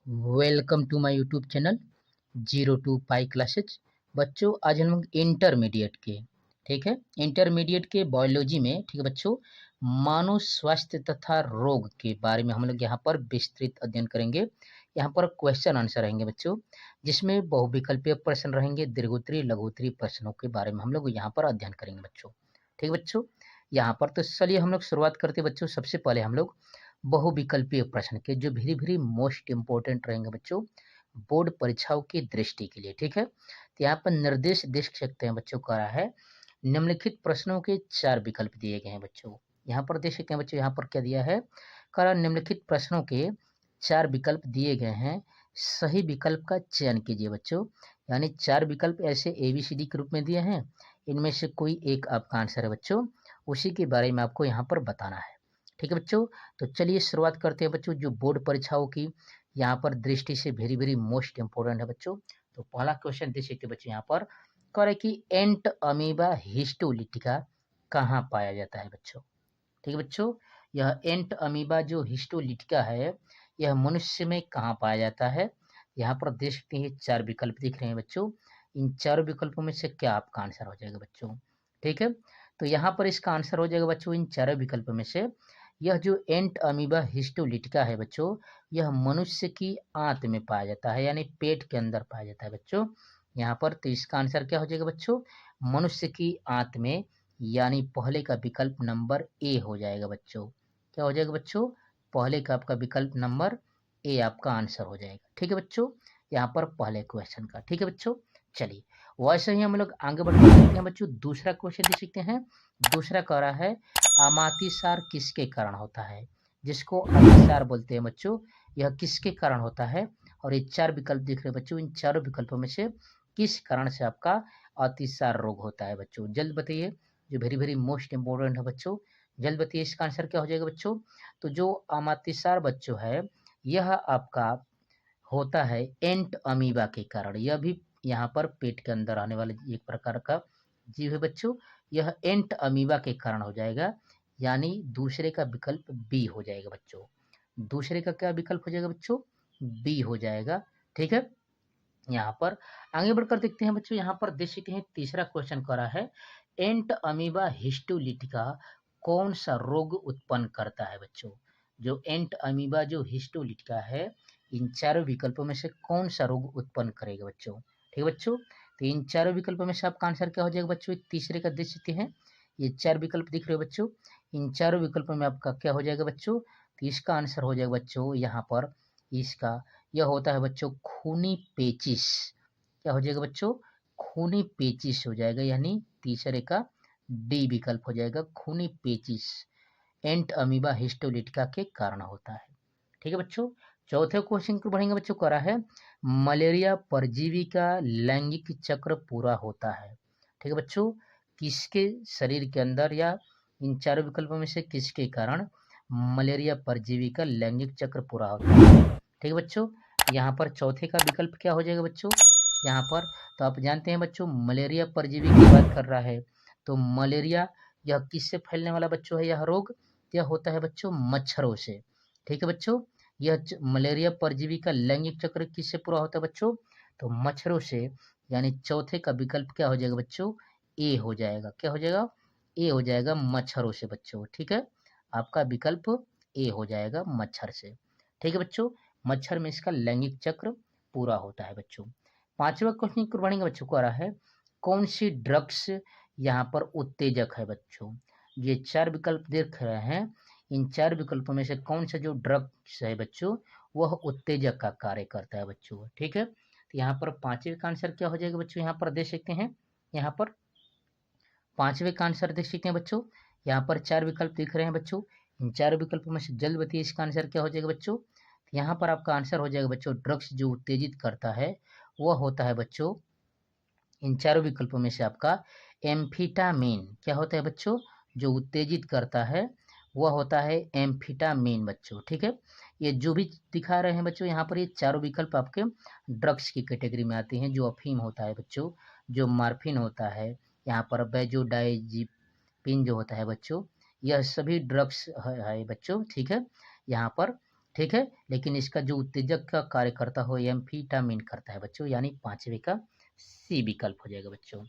Welcome to my YouTube channel 02 pi classes. बच्चों आज हम लोग इंटरमीडिएट के ठीक है इंटरमीडिएट के बायोलॉजी में ठीक है बच्चों, मानव स्वास्थ्य तथा रोग के बारे में हम लोग यहाँ पर विस्तृत अध्ययन करेंगे। यहाँ पर क्वेश्चन आंसर रहेंगे बच्चों, जिसमें बहुविकल्पीय प्रश्न रहेंगे, दीर्घोत्तरीय लघुत्तरीय प्रश्नों के बारे में हम लोग यहाँ पर अध्ययन करेंगे बच्चों। ठीक है बच्चों, यहाँ पर तो चलिए हम लोग शुरुआत करते हैं बच्चों। सबसे पहले हम लोग बहुविकल्पीय प्रश्न के जो वेरी वेरी मोस्ट इंपॉर्टेंट रहेंगे बच्चों बोर्ड परीक्षाओं की दृष्टि के लिए। ठीक है, तो यहाँ पर निर्देश देख सकते हैं बच्चों, कह रहा है निम्नलिखित प्रश्नों के 4 विकल्प दिए गए हैं बच्चों। यहाँ पर देख सकते हैं बच्चों, यहाँ पर क्या दिया है, कह रहा निम्नलिखित प्रश्नों के 4 विकल्प दिए गए हैं, सही विकल्प का चयन कीजिए बच्चों। यानी 4 विकल्प ऐसे ABCD के रूप में दिए हैं, इनमें से कोई एक आपका आंसर है बच्चों, उसी के बारे में आपको यहाँ पर बताना है। ठीक है बच्चों, तो चलिए शुरुआत करते हैं बच्चों, जो बोर्ड परीक्षाओं की यहाँ पर दृष्टि से वेरी वेरी मोस्ट इंपोर्टेंट है बच्चों। तो पहला क्वेश्चन देख सकते बच्चों, यहाँ पर कह रहे कि एंट अमीबा हिस्टोलिटिका कहाँ पाया जाता है बच्चों। ठीक है बच्चों, यह एंट अमीबा जो हिस्टोलिटिका है, यह मनुष्य में कहाँ पाया जाता है। यहाँ पर देख सकते हैं 4 विकल्प दिख रहे हैं बच्चों, इन 4 विकल्पों में से क्या आपका आंसर हो जाएगा बच्चों। ठीक है, तो यहाँ पर इसका आंसर हो जाएगा बच्चों इन 4 विकल्पों में से यह जो एंट अमीबा हिस्टोलिटिका है बच्चों, यह मनुष्य की आंत में पाया जाता है, यानी पेट के अंदर पाया जाता है बच्चों। यहाँ पर तो इसका आंसर क्या हो जाएगा बच्चों, मनुष्य की आंत में, यानी पहले का विकल्प नंबर ए हो जाएगा बच्चों। क्या हो जाएगा बच्चों, पहले का आपका विकल्प नंबर ए आपका आंसर हो जाएगा। ठीक है बच्चों, यहाँ पर पहले क्वेश्चन का। ठीक है बच्चों, चलिए वैसे ही हम लोग आगे बढ़ सकते हैं बच्चों। दूसरा क्वेश्चन देख सकते हैं, दूसरा कह रहा है अमातिसार किसके कारण होता है, जिसको अतिसार बोलते हैं बच्चों, यह किसके कारण होता है। और ये 4 विकल्प दिख रहे हैं बच्चों, इन चारों विकल्पों में से किस कारण से आपका अतिसार रोग होता है बच्चों, जल्द बताइए। जो वेरी वेरी मोस्ट इंपोर्टेंट है बच्चों, जल्द बताइए इसका आंसर क्या हो जाएगा बच्चों। तो जो अमातिसार बच्चों है, यह आपका होता है एंट अमीबा के कारण। यह भी यहाँ पर पेट के अंदर आने वाले एक प्रकार का जीव है बच्चों, यह एंट अमीबा के कारण हो जाएगा, यानी दूसरे का विकल्प बी हो जाएगा बच्चों। दूसरे का क्या विकल्प हो जाएगा बच्चों, बी हो जाएगा। ठीक है, यहाँ पर आगे बढ़कर देखते हैं बच्चों, यहाँ पर देख सकते हैं तीसरा क्वेश्चन कर रहा है एंट अमीबा हिस्टोलिटिका कौन सा रोग उत्पन्न करता है बच्चों। जो एंट अमीबा जो हिस्टोलिटिका है, इन चारों विकल्पों में से कौन सा रोग उत्पन्न करेगा बच्चों। ठीक है बच्चों, तो इन चारों विकल्पों में से आपका आंसर क्या हो जाएगा बच्चों, तीसरे का देख सकते हैं, ये 4 विकल्प दिख रहे हो बच्चों, इन चारों विकल्पों में आपका क्या हो जाएगा बच्चों, तो इसका आंसर हो जाएगा बच्चों यहाँ पर इसका, यह होता है बच्चों खूनी पेचिश। क्या हो जाएगा बच्चों, खूनी पेचिश हो जाएगा, यानी तीसरे का डी विकल्प हो जाएगा, खूनी पेचिश एंट अमीबा हिस्टोलिटिका के कारण होता है। ठीक है बच्चों, चौथे क्वेश्चन को बढ़ेंगे बच्चों, करा है मलेरिया परजीवी का लैंगिक चक्र पूरा होता है। ठीक है बच्चों, किसके शरीर के अंदर या इन चारों विकल्पों में से किसके कारण मलेरिया परजीवी का लैंगिक चक्र पूरा होता है। ठीक है बच्चों, यहाँ पर चौथे का विकल्प क्या हो जाएगा बच्चों, यहाँ पर तो आप जानते हैं बच्चों मलेरिया परजीवी की बात कर रहा है, तो मलेरिया यह किससे फैलने वाला बच्चों है, यह रोग यह होता है बच्चों मच्छरों से। ठीक है बच्चों, यह मलेरिया परजीवी का लैंगिक चक्र किससे पूरा होता है बच्चों, तो मच्छरों से, यानी चौथे का विकल्प क्या हो जाएगा बच्चों, ए हो जाएगा। क्या हो जाएगा, ए हो जाएगा मच्छरों से बच्चों। ठीक है, आपका विकल्प ए हो जाएगा मच्छर से। ठीक है बच्चों, मच्छर में इसका लैंगिक चक्र पूरा होता है बच्चों। पांचवा क्वेश्चन की बढ़ेंगे बच्चों को आ रहा है कौन सी ड्रग्स यहाँ पर उत्तेजक है बच्चों। ये 4 विकल्प देख रहे हैं, इन 4 विकल्पों में से कौन सा जो ड्रग्स है बच्चों, वह उत्तेजक का कार्य करता है बच्चों। ठीक है, तो यहाँ पर पांचवे का आंसर क्या हो जाएगा बच्चों, यहाँ पर देख सकते हैं, यहाँ पर पांचवे का आंसर देख सकते हैं बच्चों, यहाँ पर 4 विकल्प दिख रहे हैं बच्चों, इन 4 विकल्पों में से जल्द बताइए इसका आंसर क्या हो जाएगा बच्चों। यहाँ पर आपका आंसर हो जाएगा बच्चों, ड्रग्स जो उत्तेजित करता है वह होता है बच्चों, इन चारों विकल्पों में से आपका एम्फिटामिन। क्या होता है बच्चों, जो उत्तेजित करता है वह होता है एम्फिटामिन बच्चों। ठीक है, ये जो भी दिखा रहे हैं बच्चों, यहाँ पर ये चारों विकल्प आपके ड्रग्स की कैटेगरी में आते हैं। जो अफीम होता है बच्चों, जो मार्फिन होता है, यहाँ पर बेंजोडाइजिपिन जो होता है बच्चों, यह सभी ड्रग्स है बच्चों। ठीक है, यहाँ पर ठीक है, लेकिन इसका जो उत्तेजक का कार्य करता हो एम्फीटामिन करता है बच्चों, यानी पांचवे का सी विकल्प हो जाएगा बच्चों।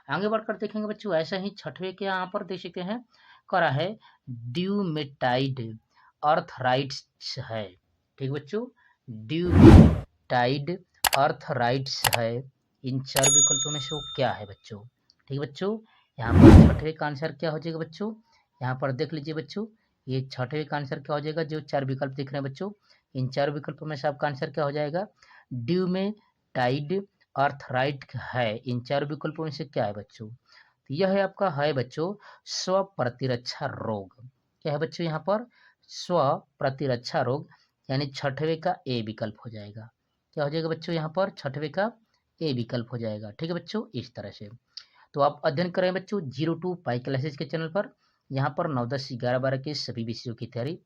आगे बढ़कर देखेंगे बच्चों, ऐसा ही छठवें के यहाँ पर देख सकते हैं करा है ड्यूमेटाइड अर्थराइट्स है। ठीक बच्चों, ड्यूमेटाइड अर्थराइट्स है। इन चार विकल्पों में से वो क्या है बच्चों? ठीक बच्चों, यहाँ पर छठवें का आंसर क्या हो जाएगा बच्चों? यहाँ पर देख लीजिए बच्चों, ये छठवें का आंसर क्या हो जाएगा? जो चार विकल्प दिख रहे हैं बच्चों, इन चार विकल्पों में से आपका आंसर क्या हो जाएगा? ड्यूमेटाइड अर्थराइट है। इन चार विकल्पों में से क्या है बच्चों? तो यह है आपका है बच्चों स्व प्रतिरक्षा रोग। क्या है बच्चों यहाँ पर? स्व प्रतिरक्षा रोग, यानी छठवें का ए विकल्प हो जाएगा। क्या हो जाएगा बच्चों यहाँ पर? छठवें का ए विकल्प हो जाएगा। ठीक है बच्चों, इस तरह से तो आप अध्ययन करें बच्चों 02 पाई क्लासेज के चैनल पर। यहाँ पर 9, 10, 11, 12 के सभी विषयों की तैयारी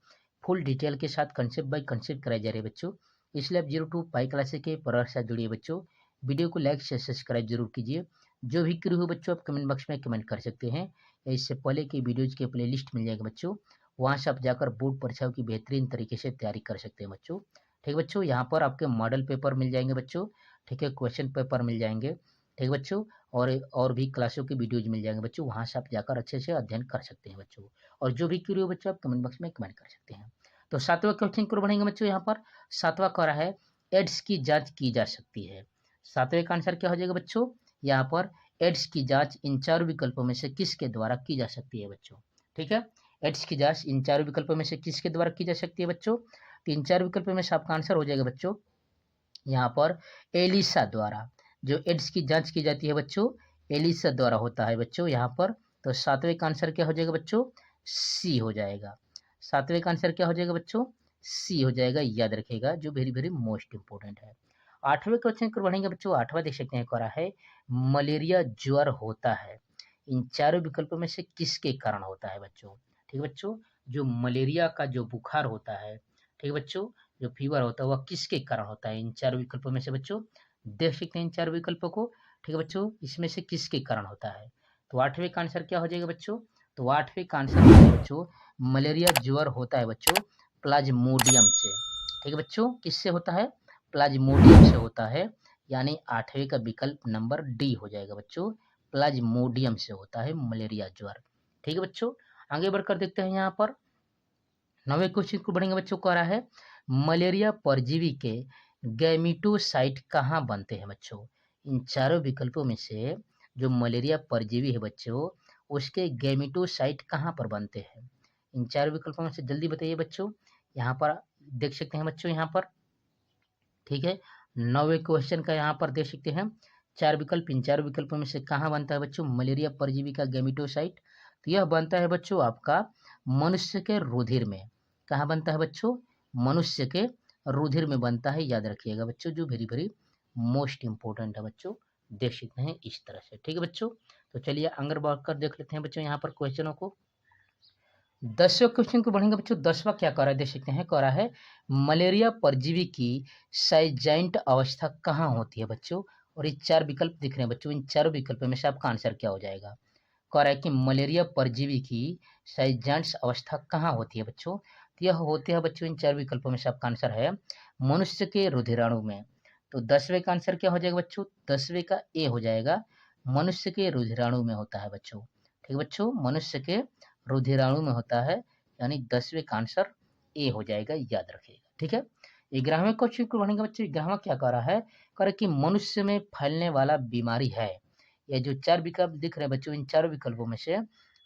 फुल डिटेल के साथ कंसेप्ट बाय कंसेप्ट कराई जा रही है बच्चों। इसलिए आप 02 पाई क्लासेज के परिवार से जुड़िए बच्चों। वीडियो को लाइक शेयर सब्सक्राइब जरूर कीजिए। जो भी क्वेरी हो बच्चों आप कमेंट बॉक्स में कमेंट कर सकते हैं, या इससे पहले की वीडियोज के प्ले लिस्ट मिल जाएगा बच्चों, वहाँ से आप जाकर बोर्ड परीक्षाओं की बेहतरीन तरीके से तैयारी कर सकते हैं बच्चों। ठीक बच्चों, यहाँ पर आपके मॉडल पेपर मिल जाएंगे बच्चों। ठीक है, क्वेश्चन पेपर मिल जाएंगे। ठीक बच्चों, और भी क्लासों के वीडियोज मिल जाएंगे बच्चों, वहाँ से आप जाकर अच्छे से अध्ययन कर सकते हैं बच्चों। और जो भी क्वेरी हो बच्चों आप कमेंट बॉक्स में कमेंट कर सकते हैं। तो सातवां क्वेश्चन को बढ़ेंगे बच्चों। यहाँ पर सातवां कह रहा है एड्स की जांच की जा सकती है। सातवें का आंसर क्या हो जाएगा बच्चों? यहाँ पर एड्स की जांच इन चार विकल्पों में से किसके द्वारा की जा सकती है बच्चों? ठीक है, एड्स की जांच इन चार विकल्पों में से किसके द्वारा की जा सकती है बच्चों? तीन चार विकल्पों में से आपका आंसर हो जाएगा बच्चों यहाँ पर एलिसा द्वारा। जो एड्स की जांच की जाती है बच्चों, एलिसा द्वारा होता है बच्चों यहाँ पर। तो सातवें का आंसर क्या हो जाएगा बच्चों? सी हो जाएगा। सातवें का आंसर क्या हो जाएगा बच्चों? सी हो जाएगा, याद रखिएगा, जो वेरी वेरी मोस्ट इंपोर्टेंट है। आठवें क्वेश्चन को बढ़ेंगे बच्चों। आठवां देख सकते हैं करा है मलेरिया ज्वर होता है। इन चारों विकल्पों में से किसके कारण होता है बच्चों? ठीक है बच्चों, जो मलेरिया का जो बुखार होता है, ठीक है बच्चों, जो फीवर होता है वह किसके कारण होता है? इन चार विकल्पों में से बच्चों देख सकते हैं इन चार विकल्पों को। ठीक है बच्चों, इसमें से किसके कारण होता है? तो आठवें का आंसर क्या हो जाएगा बच्चों? तो आठवें का आंसर है बच्चों मलेरिया ज्वर होता है बच्चों प्लाज्मोडियम से। ठीक है बच्चों, किससे होता है? प्लाज्मोडियम से होता है, यानी आठवें का विकल्प नंबर डी हो जाएगा बच्चों, प्लाज्मोडियम से होता है मलेरिया ज्वर। ठीक है बच्चों, आगे बढ़कर देखते हैं यहाँ पर नवे क्वेश्चन को बढ़ेंगे बच्चों। कह रहा है मलेरिया परजीवी के गैमिटोसाइट कहाँ बनते हैं बच्चों? इन चारों विकल्पों में से जो मलेरिया परजीवी है बच्चों, उसके गैमिटोसाइट कहाँ पर बनते हैं? इन चारों विकल्पों में से जल्दी बताइए बच्चों। यहाँ पर देख सकते हैं बच्चों, यहाँ पर ठीक है, नवे क्वेश्चन का यहाँ पर देख सकते हैं चार विकल्प। इन चार विकल्पों में से कहाँ बनता है बच्चों मलेरिया परजीवी का गैमिटोसाइट? तो यह बनता है बच्चों आपका मनुष्य के रुधिर में। कहाँ बनता है बच्चों? मनुष्य के रुधिर में बनता है, याद रखिएगा बच्चों, जो वेरी वेरी मोस्ट इंपोर्टेंट है बच्चों। देख सकते हैं इस तरह से। ठीक है बच्चों, तो चलिए आगे बढ़कर देख लेते हैं बच्चों यहाँ पर क्वेश्चनों को। 10वें क्वेश्चन को बढ़ेंगे बच्चों। 10वां क्या कह रहा है देख सकते हैं, कह रहा है मलेरिया परजीवी की साइजाइंट अवस्था कहाँ होती है बच्चों? और ये चार विकल्प दिख रहे हैं बच्चों, इन चारों विकल्पों में से आपका आंसर क्या हो जाएगा? कह रहा है कि मलेरिया परजीवी की साइजाइंट अवस्था कहाँ होती है बच्चों? तो यह होते हैं बच्चों इन चार विकल्पों में से आपका आंसर है मनुष्य के रुधिराणु में। तो 10वें का आंसर क्या हो जाएगा बच्चों? 10वें का ए हो जाएगा, मनुष्य के रुधिराणु में होता है बच्चों। ठीक बच्चों, मनुष्य के रुधिराणु में होता है, यानी 10वें का आंसर ए हो जाएगा, याद रखिएगा। ठीक है, 11वें क्वेश्चन को बढ़ेंगे बच्चों। 11वां क्या कह रहा है? कह रहा है कि मनुष्य में फैलने वाला बीमारी है। यह जो चार विकल्प दिख रहे हैं बच्चों, इन चारों विकल्पों में से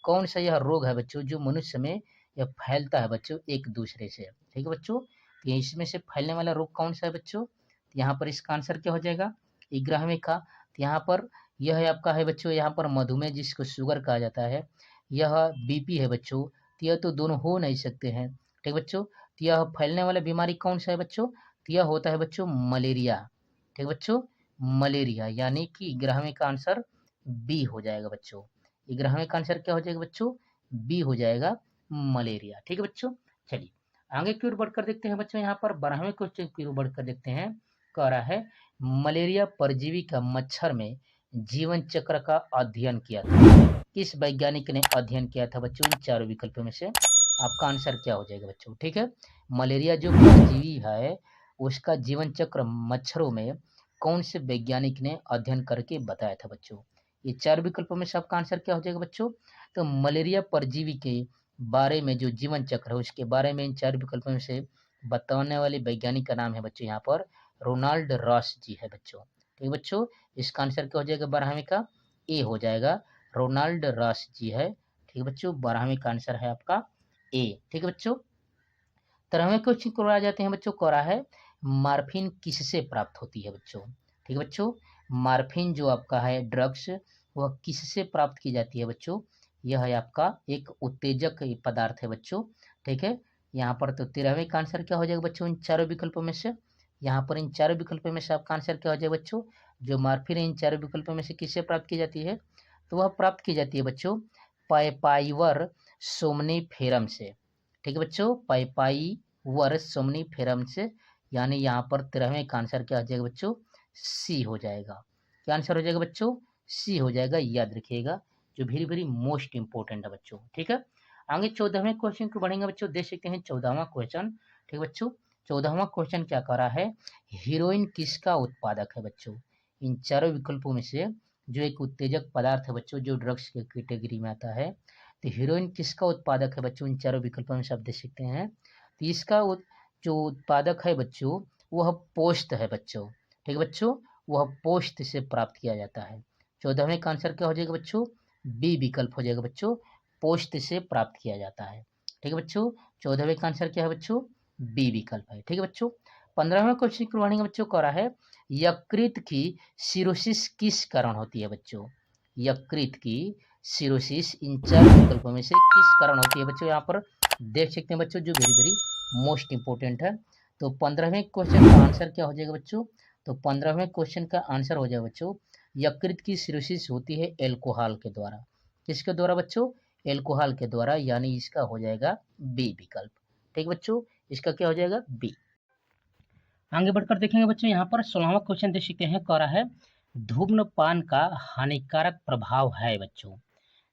कौन सा यह रोग है बच्चों जो मनुष्य में यह फैलता है बच्चों एक दूसरे से? ठीक है बच्चों, तो इसमें से फैलने वाला रोग कौन सा है बच्चों? तो यहाँ पर इसका आंसर क्या हो जाएगा 11वें का? तो यहाँ पर यह है आपका है बच्चों, यहाँ पर मधुमेह जिसको शुगर कहा जाता है, यह बीपी है बच्चों। तो यह तो दोनों हो नहीं सकते हैं। ठीक बच्चों, तो यह फैलने वाला बीमारी कौन सा है बच्चों? तो यह होता है बच्चों मलेरिया। ठीक बच्चों, मलेरिया, यानी कि 11वें का आंसर बी हो जाएगा बच्चों। 11वें का आंसर क्या हो जाएगा बच्चों? बी हो जाएगा, मलेरिया। ठीक है बच्चों, चलिए आगे की ओर बढ़कर देखते हैं बच्चों। यहाँ पर 12वें क्वेश्चन की ओर बढ़कर देखते हैं। कह रहा है मलेरिया परजीवी का मच्छर में जीवन चक्र का अध्ययन किया था। किस वैज्ञानिक ने अध्ययन किया था बच्चों? इन चारों विकल्पों में से आपका आंसर क्या हो जाएगा बच्चों, ठीक है। मलेरिया जो परजीवी है उसका जीवन चक्र मच्छरों में कौन से वैज्ञानिक ने अध्ययन करके बताया था बच्चों। ये 4 विकल्पों में से आपका आंसर क्या हो जाएगा बच्चों। तो मलेरिया परजीवी के बारे में जो जीवन चक्र है उसके बारे में इन 4 विकल्पों में से बताने वाले वैज्ञानिक का नाम है बच्चों यहाँ पर रोनाल्ड रॉस जी है बच्चों। ठीक है बच्चों, इसका आंसर क्या हो जाएगा 12वीं का, ए हो जाएगा, रोनाल्ड रॉस जी है। ठीक है बच्चों, 12वीं का आंसर है आपका ए। ठीक है बच्चों, 13वें क्वेश्चन को आ जाते हैं बच्चों, कह रहा है मार्फिन किससे प्राप्त होती है बच्चों। ठीक है बच्चों, मार्फिन जो आपका है ड्रग्स वह किससे प्राप्त की जाती है बच्चों। यह है आपका एक उत्तेजक पदार्थ है बच्चों। ठीक है, यहाँ पर तो 13वें का आंसर क्या हो जाएगा बच्चों इन चारों विकल्पों में से। यहाँ पर इन चारों विकल्पों में से आपका आंसर क्या हो जाएगा बच्चों। जो मार्फिन इन चारों विकल्पों में से किससे प्राप्त की जाती है, तो वह प्राप्त की जाती है बच्चों पाइपाइवर सोमनीफेरम से। ठीक है बच्चों, पाइपाइवर सोमनीफेरम से, यानी यहाँ पर 13वें का आंसर क्या हो जाएगा बच्चों, सी हो जाएगा। क्या आंसर हो जाएगा बच्चों, सी हो जाएगा, याद रखिएगा, जो वेरी वेरी मोस्ट इंपॉर्टेंट है बच्चों। ठीक है, आगे 14वें क्वेश्चन को बढ़ेंगे बच्चों, देख सकते हैं 14वां क्वेश्चन। ठीक है बच्चों, 14वां क्वेश्चन क्या कह रहा है, हीरोइन किसका उत्पादक है बच्चों। इन चारों विकल्पों में से जो एक उत्तेजक पदार्थ है बच्चों जो ड्रग्स के कैटेगरी में आता है, तो हीरोइन किसका उत्पादक है बच्चों, इन चारों विकल्पों में से आप देख सकते हैं। तो इसका जो उत्पादक है बच्चों वह पोस्ट है बच्चों। ठीक है बच्चों, वह पोस्ट से प्राप्त किया जाता है। 14वें का आंसर क्या हो जाएगा बच्चों, बी विकल्प हो जाएगा बच्चों, पोस्ट से प्राप्त किया जाता है। ठीक है बच्चों, 14वें का आंसर क्या है बच्चों, बी विकल्प है। ठीक है बच्चों, 15वें क्वेश्चन करवाने बच्चों कह रहा है यकृत की सिरोसिस किस कारण होती है बच्चों। यकृत की सिरोसिस इन चार विकल्पों में से किस कारण होती है बच्चों, यहाँ पर देख सकते हैं बच्चों, जो वेरी वेरी मोस्ट इंपोर्टेंट है। तो 15वें क्वेश्चन का आंसर क्या हो जाएगा बच्चों, तो 15वें क्वेश्चन का आंसर हो जाएगा बच्चों, यकृत की सिरोसिस होती है एल्कोहल के द्वारा। किसके द्वारा बच्चों, एल्कोहल के द्वारा, यानी इसका हो जाएगा बी विकल्प। ठीक बच्चों, इसका क्या हो जाएगा बी। आगे बढ़कर देखेंगे बच्चों, यहाँ पर 16वां क्वेश्चन देख सकते हैं, कह रहा है धूम्रपान का हानिकारक प्रभाव है बच्चों।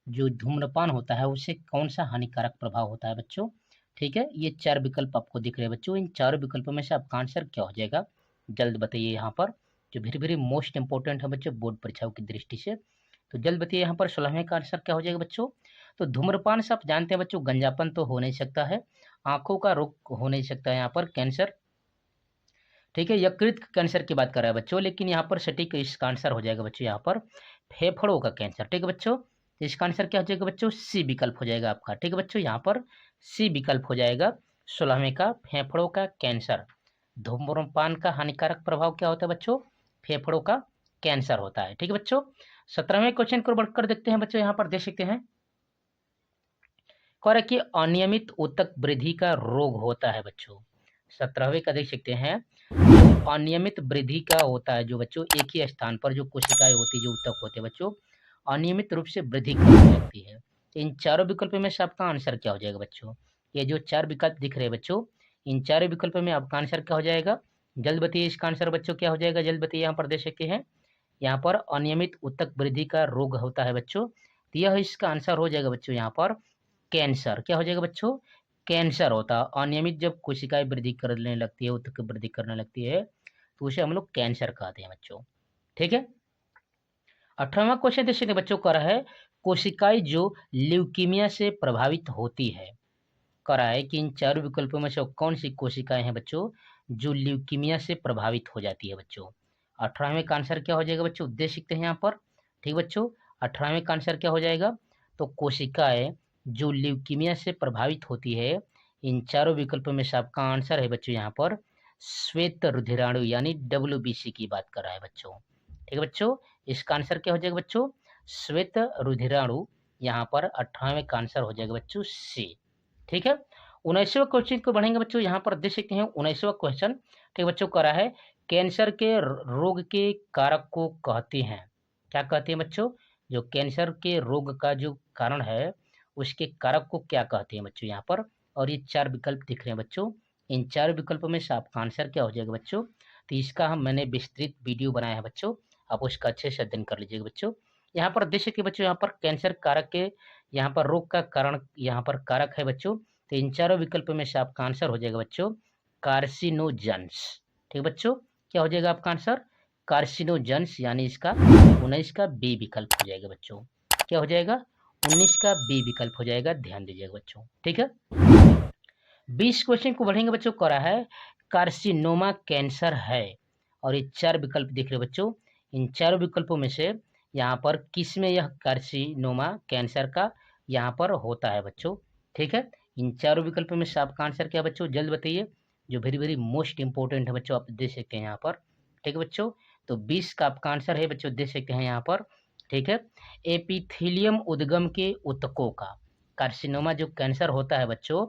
जो धूम्रपान होता है उससे कौन सा हानिकारक प्रभाव होता है बच्चों। ठीक है, ये 4 विकल्प आपको दिख रहे हैं बच्चों, इन चारों विकल्पों में से आपका आंसर क्या हो जाएगा, जल्द बताइए। यहाँ पर जो वेरी वेरी मोस्ट इंपॉर्टेंट है बच्चों बोर्ड परीक्षाओं की दृष्टि से, तो जल्द बताइए यहाँ पर 16वें का आंसर क्या हो जाएगा बच्चों। तो धूम्रपान से आप जानते हैं बच्चों गंजापन तो हो नहीं सकता है, आंखों का रोग हो नहीं सकता है, यहाँ पर कैंसर। ठीक है, यकृत कैंसर की बात कर रहा है बच्चों, लेकिन यहाँ पर सटीक इसका आंसर हो जाएगा बच्चों यहाँ पर फेफड़ों का कैंसर। ठीक है बच्चों, तो इसका आंसर क्या हो जाएगा बच्चों, सी विकल्प हो जाएगा आपका। ठीक है बच्चों, यहाँ पर सी विकल्प हो जाएगा 16वें का, फेफड़ों का कैंसर। धूम्रपान का हानिकारक प्रभाव क्या होता है बच्चों, फेफड़ों का कैंसर होता है। ठीक है बच्चों, 17वें क्वेश्चन को बढ़कर देखते हैं बच्चों, यहाँ पर देख सकते हैं कह रहा है कि अनियमित ऊतक वृद्धि का रोग होता है बच्चों। 17वें का देख सकते हैं, अनियमित वृद्धि का होता है जो बच्चों एक ही स्थान पर जो कोशिकाएं होती है जो ऊतक होते हैं बच्चों अनियमित रूप से वृद्धि करने लगती है। तो इन चारों विकल्पों में से आपका आंसर क्या हो जाएगा बच्चों, ये जो 4 विकल्प दिख रहे हैं बच्चों, इन चारों विकल्पों में आपका आंसर क्या हो जाएगा, जल्द बताइए इसका आंसर बच्चों क्या हो जाएगा, जल्द बताइए। यहाँ पर देख सकते हैं, यहाँ पर अनियमित ऊतक वृद्धि का रोग होता है बच्चों, तो यह इसका आंसर हो जाएगा बच्चों यहाँ पर कैंसर। क्या हो जाएगा बच्चों, कैंसर होता है। अनियमित जब कोशिकाएं वृद्धि करने लगती है, ऊतक वृद्धि करने लगती है, तो उसे हम लोग कैंसर कहते हैं बच्चों। ठीक है, 18वां क्वेश्चन देखिए बच्चों कह रहा है कोशिकाएं जो ल्यूकीमिया से प्रभावित होती है, कह रहा है कि इन चारों विकल्पों में से कौन सी कोशिकाएं हैं बच्चों जो ल्यूकीमिया से प्रभावित हो जाती है बच्चों। 18वें का आंसर क्या हो जाएगा बच्चों, देख सकते हैं यहाँ पर। ठीक बच्चों, 18वें का आंसर क्या हो जाएगा, तो कोशिकाएं जो ल्यूकीमिया से प्रभावित होती है, इन चारों विकल्पों में से आपका आंसर है बच्चों यहाँ पर श्वेत रुधिराणु यानी WBC की बात कर रहा है बच्चों। ठीक है बच्चों, इसका आंसर क्या हो जाएगा बच्चों, श्वेत रुधिराणु, यहाँ पर 18वें का आंसर हो जाएगा बच्चों सी। ठीक है, 19वें क्वेश्चन को बढ़ेंगे बच्चों, यहाँ पर देख सकते हैं 19वां क्वेश्चन। ठीक बच्चों, कह रहा है कैंसर के रोग के कारक को कहते हैं, क्या कहते हैं बच्चों, जो कैंसर के रोग का जो कारण है उसके कारक को क्या कहते हैं बच्चों यहाँ पर। और ये 4 विकल्प दिख रहे हैं बच्चों, इन 4 विकल्पों में से आपका आंसर क्या हो जाएगा बच्चों। तो इसका मैंने विस्तृत वीडियो बनाया है बच्चों, आप उसका अच्छे से अध्ययन कर लीजिएगा बच्चों। यहाँ पर देख सकते बच्चों, यहाँ पर कैंसर कारक के, यहाँ पर रोग का कारण, यहाँ पर कारक है बच्चों तो इन चारों विकल्पों में से आपका आंसर हो जाएगा बच्चों कार्सिनोजेंस। ठीक है बच्चों, क्या हो जाएगा आपका आंसर कार्सिनोजेंस, यानी इसका 19 का बी विकल्प हो जाएगा बच्चों। क्या हो जाएगा 19 का बी विकल्प हो जाएगा, ध्यान दीजिएगा बच्चों। ठीक है, 20 क्वेश्चन को बढ़ेंगे बच्चों। कह रहा है कार्सिनोमा कैंसर है, और ये 4 विकल्प दिख रहे बच्चों। इन चारों विकल्पों में से यहाँ पर किस में यह कार्सिनोमा कैंसर का यहाँ पर होता है बच्चों। ठीक है, इन चारों विकल्पों में से आपका आंसर क्या है बच्चों, जल्द बताइए, जो वेरी वेरी मोस्ट इंपॉर्टेंट है बच्चों, आप देख सकते हैं यहाँ पर। ठीक है बच्चों, तो 20 का आपका आंसर है बच्चों, देख सकते हैं यहाँ पर। ठीक है, एपिथेलियम उद्गम के ऊतकों का, कार्सिनोमा जो कैंसर होता है बच्चों,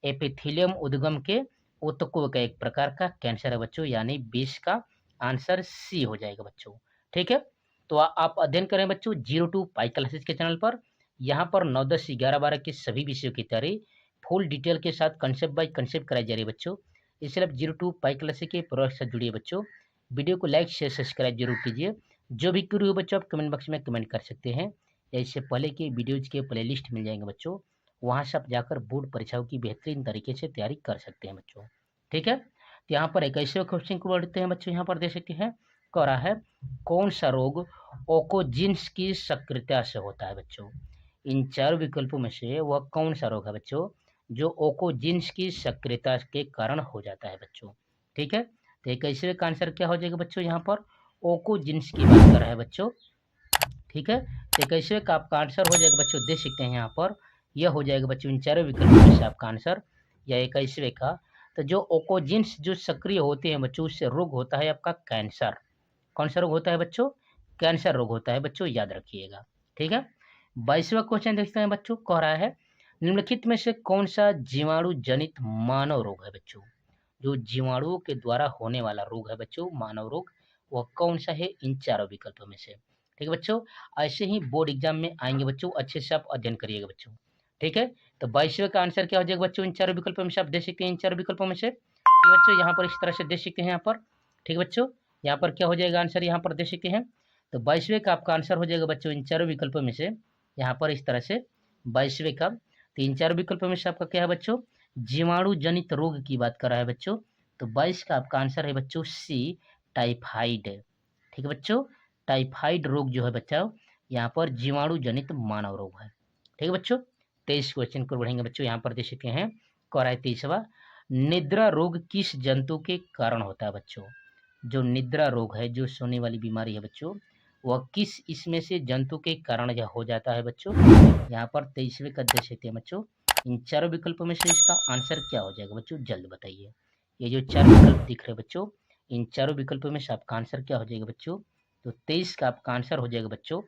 एपिथेलियम उद्गम के ऊतकों का एक प्रकार का कैंसर है बच्चों, यानी 20 का आंसर सी हो जाएगा बच्चों। ठीक है, तो आप अध्ययन करें बच्चों 02 पाई क्लासेस के चैनल पर। यहाँ पर 9, 10, 11, 12 के सभी विषयों की तैयारी फुल डिटेल के साथ कंसेप्ट बाय कंसेप्ट कराई जा रही है बच्चों। इसलिए आप 02 पाई क्लासेस के प्रोडक्ट से जुड़िए बच्चों। वीडियो को लाइक शेयर सब्सक्राइब जरूर कीजिए। जो भी क्वेरी हो बच्चों आप कमेंट बॉक्स में कमेंट कर सकते हैं, या इससे पहले के वीडियोज के प्ले लिस्ट मिल जाएंगे बच्चों, वहाँ से आप जाकर बोर्ड परीक्षाओं की बेहतरीन तरीके से तैयारी कर सकते हैं बच्चों। ठीक है, तो यहाँ पर 21वें क्वेश्चन को बढ़ते हैं बच्चों। यहाँ पर देख सकते हैं, कह रहा है कौन सा रोग ओकोजिन्स की सक्रियता से होता है बच्चों। इन 4 विकल्पों में से वह कौन सा रोग है बच्चों जो ओकोजिन्स की सक्रियता के कारण हो जाता है बच्चों। ठीक है, तो 21वें का आंसर क्या हो जाएगा बच्चों, यहाँ पर ओकोजिन्स की बात कर रहा है बच्चों। ठीक है, तो 21वें का आपका आंसर हो जाएगा बच्चों, देख सकते हैं यहाँ पर, यह हो जाएगा बच्चों इन चारों विकल्पों में से आपका आंसर, या 21वें का। तो जो ओकोजिन्स जो सक्रिय होते हैं बच्चों, उससे रोग होता है आपका कैंसर। कौन सा रोग होता है बच्चों, कैंसर रोग होता है बच्चों, याद रखिएगा। ठीक है, 22वां क्वेश्चन देखते हैं बच्चों। कह रहा है निम्नलिखित में से कौन सा जीवाणु जनित मानव रोग है बच्चों। जो जीवाणुओं के द्वारा होने वाला रोग है बच्चों, मानव रोग, वह कौन सा है इन चारों विकल्पों में से। ठीक है बच्चों, ऐसे ही बोर्ड एग्जाम में आएंगे बच्चों, अच्छे से आप अध्ययन करिएगा बच्चों। ठीक है, तो 22वें का आंसर क्या हो जाएगा बच्चों, इन चारों विकल्पों में से आप देख सकते हैं, इन चारों विकल्पों में से। ठीक है बच्चों, यहाँ पर इस तरह से देख सकते हैं यहाँ पर। ठीक है बच्चों, यहाँ पर क्या हो जाएगा आंसर, यहाँ पर देख सकते हैं। तो 22वें का आपका आंसर हो जाएगा बच्चों इन चारों विकल्पों में से, यहाँ पर इस तरह से 22वें का। तो इन चारों विकल्पों में से आपका क्या है बच्चों, जीवाणु जनित रोग की बात कर रहा है बच्चों। तो 22 का आपका आंसर है बच्चों सी, टाइफाइड। ठीक है बच्चों, टाइफाइड रोग जो है बच्चों, यहाँ पर जीवाणु जनित मानव रोग है। ठीक है बच्चों, 23 क्वेश्चन को बढ़ेंगे बच्चों। यहाँ पर देख सकते हैं, कह रहा है 23वां, निद्रा रोग किस जंतु के कारण होता है बच्चों। जो निद्रा रोग है, जो सोने वाली बीमारी है बच्चों, वह किस इसमें से जंतु के कारण यह हो जाता है बच्चों। यहाँ पर 23वें का देख सकते हैं बच्चों। इन चारों विकल्पों में से इसका आंसर क्या हो जाएगा बच्चों, जल्द बताइए। ये जो 4 विकल्प दिख रहे हैं बच्चों, इन चारों विकल्पों में से आपका आंसर क्या हो जाएगा बच्चों। तो 23 का आपका आंसर हो जाएगा बच्चों,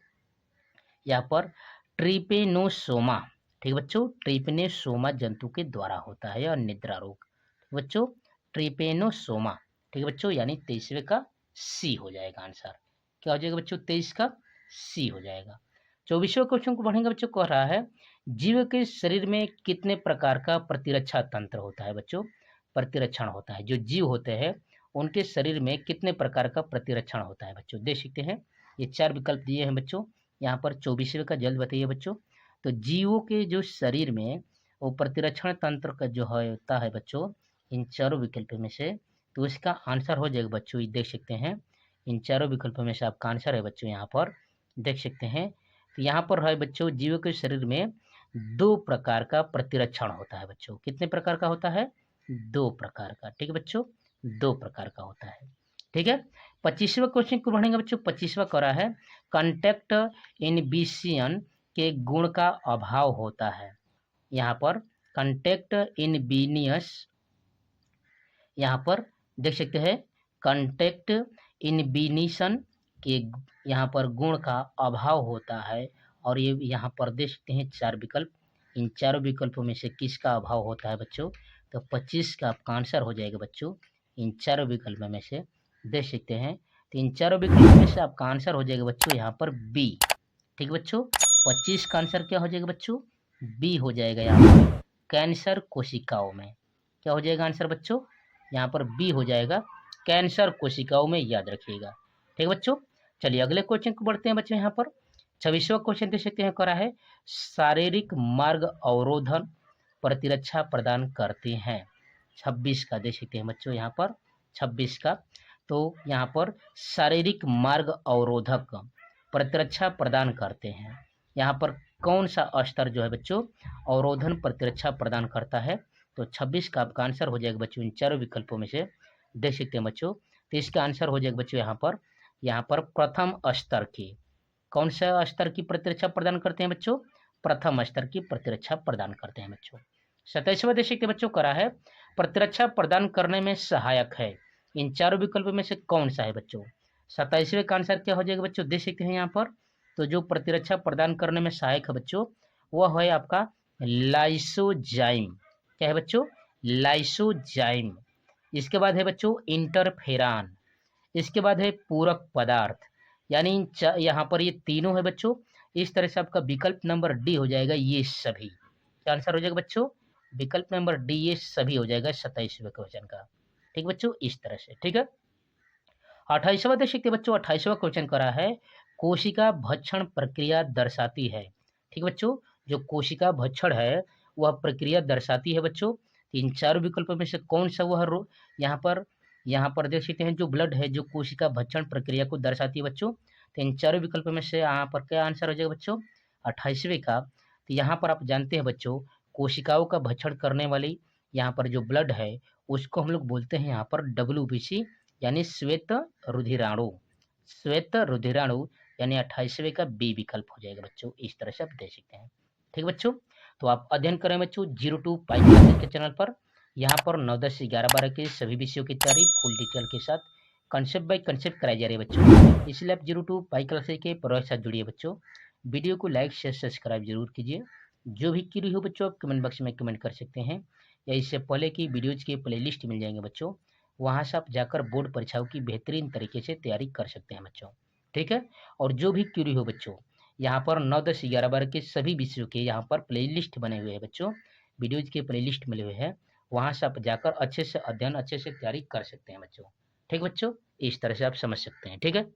यहाँ पर ट्रिपेनोसोमा। ठीक है बच्चों, ट्रिपेनोसोमा जंतु के द्वारा होता है और निद्रा रोग बच्चों, ट्रिपेनोसोमा। ठीक है बच्चों, यानी 23वें का सी हो जाएगा आंसर। क्या हो जाएगा बच्चों, 23 का सी हो जाएगा। 24वें क्वेश्चन को बढ़ेंगे बच्चों। कह रहा है जीव के शरीर में कितने प्रकार का प्रतिरक्षा तंत्र होता है बच्चों, प्रतिरक्षण होता है। जो जीव होते हैं उनके शरीर में कितने प्रकार का प्रतिरक्षण होता है बच्चों, देख सकते हैं। ये 4 विकल्प दिए हैं बच्चों, यहाँ पर 24वें का जल्द बताइए बच्चों। तो जीवों के जो शरीर में वो प्रतिरक्षण तंत्र का जो है होता है बच्चों, इन चारों विकल्पों में से, तो इसका आंसर हो जाएगा बच्चों, ये देख सकते हैं। इन चारों विकल्पों में से आपका आंसर है बच्चों, यहाँ पर देख सकते हैं। तो यहाँ पर है बच्चों, जीवों के शरीर में 2 प्रकार का प्रतिरक्षण होता है बच्चों। कितने प्रकार का होता है, 2 प्रकार का। ठीक है बच्चों, 2 प्रकार का होता है। ठीक है, 25वां क्वेश्चन को बढ़ेंगे बच्चों। 25वां करा है कंटेक्ट इनबिशन के गुण का अभाव होता है। यहाँ पर कंटेक्ट इनबिनियस, यहाँ पर देख सकते हैं, कंटेक्ट इनबिनिशन के यहाँ पर गुण का अभाव होता है। और ये यहाँ पर देख सकते हैं 4 विकल्प, इन चारों विकल्पों में से किसका अभाव होता है बच्चों। तो 25 का आपका आंसर हो जाएगा बच्चों, इन चारों विकल्पों में से देख सकते हैं। तो इन चारों विकल्पों में से आपका आंसर हो जाएगा बच्चों, यहाँ पर बी। ठीक है बच्चों, 25 का आंसर क्या हो जाएगा बच्चों, बी हो जाएगा। यहाँ पर कैंसर कोशिकाओं में क्या हो जाएगा आंसर बच्चों, यहाँ पर बी हो जाएगा, कैंसर कोशिकाओं में, याद रखिएगा। ठीक है बच्चों, चलिए अगले क्वेश्चन को बढ़ते हैं बच्चों। यहाँ पर 26वां क्वेश्चन देख सकते हैं, करा है शारीरिक मार्ग अवरोधन प्रतिरक्षा प्रदान करते हैं। 26 का देख सकते हैं बच्चों यहाँ पर 26 का, तो यहाँ पर शारीरिक मार्ग अवरोधक प्रतिरक्षा प्रदान करते हैं। यहाँ पर कौन सा स्तर जो है बच्चों अवरोधन प्रतिरक्षा प्रदान करता है, तो 26 का आपका आंसर हो जाएगा बच्चों इन चारों विकल्पों में से देख सकते हैं बच्चों। तो इसका आंसर हो जाएगा बच्चों यहाँ पर प्रथम स्तर की, कौन सा स्तर की प्रतिरक्षा प्रदान करते हैं बच्चों, प्रथम स्तर की प्रतिरक्षा प्रदान करते हैं बच्चों। 27वां देख सकते बच्चों करा है प्रतिरक्षा प्रदान करने में सहायक है, इन चारों विकल्पों में से कौन सा है बच्चों। 27वें का आंसर क्या हो जाएगा बच्चों देख सकते हैं यहाँ पर, तो जो प्रतिरक्षा प्रदान करने में सहायक है बच्चों वह है आपका लाइसोजाइम। क्या है बच्चों, लाइसोजाइम। इसके बाद है बच्चों इंटरफेरान, इसके बाद है पूरक पदार्थ, यानी यहाँ पर ये तीनों है बच्चों। इस तरह से आपका विकल्प नंबर डी हो जाएगा ये सभी। क्या आंसर हो जाएगा बच्चों, विकल्प नंबर डी ये सभी हो जाएगा 27वें क्वेश्चन का। ठीक बच्चों इस तरह से। ठीक है 28वां देख सकते बच्चों, 28वां क्वेश्चन करा है कोशिका भक्षण प्रक्रिया दर्शाती है। ठीक बच्चों, जो कोशिका भक्षण है वह प्रक्रिया दर्शाती है बच्चों। इन चारों विकल्पों में से कौन सा वह यहाँ पर देख सकते हैं जो ब्लड है जो कोशिका भक्षण प्रक्रिया को दर्शाती है बच्चों। तो इन चारों विकल्पों में से यहाँ पर क्या आंसर हो जाएगा बच्चों 28वें का। तो यहाँ पर आप जानते हैं बच्चों कोशिकाओं का भक्षण करने वाली यहाँ पर जो ब्लड है उसको हम लोग बोलते हैं यहाँ पर WBC यानी श्वेत रुधिराणु। श्वेत रुधिराणु यानी 28वें का बी विकल्प हो जाएगा बच्चों। इस तरह से आप देख सकते हैं। ठीक बच्चों, तो आप अध्ययन करें बच्चों 02 पाई क्लासेस के चैनल पर। यहाँ पर 9, 10, 11, 12 के सभी विषयों की तैयारी फुल डिटेल के साथ कंसेप्ट बाय कंसेप्ट कराई जा रही है बच्चों। इसलिए आप 02 पाई क्लासेस के प्रोवाइड साथ जुड़िए बच्चों। वीडियो को लाइक शेयर सब्सक्राइब जरूर कीजिए। जो भी क्वेरी हो बच्चों आप कमेंट बॉक्स में कमेंट कर सकते हैं, या इससे पहले की वीडियोज के प्ले लिस्ट मिल जाएंगे बच्चों, वहाँ से आप जाकर बोर्ड परीक्षाओं की बेहतरीन तरीके से तैयारी कर सकते हैं बच्चों। ठीक है, और जो भी क्वेरी हो बच्चों यहाँ पर 9, 10, 11, 12 के सभी विषयों के यहाँ पर प्लेलिस्ट बने हुए हैं बच्चों, वीडियोज के प्लेलिस्ट मिले हुए हैं, वहाँ से आप जाकर अच्छे से अध्ययन अच्छे से तैयारी कर सकते हैं बच्चों। ठीक बच्चों, इस तरह से आप समझ सकते हैं। ठीक है।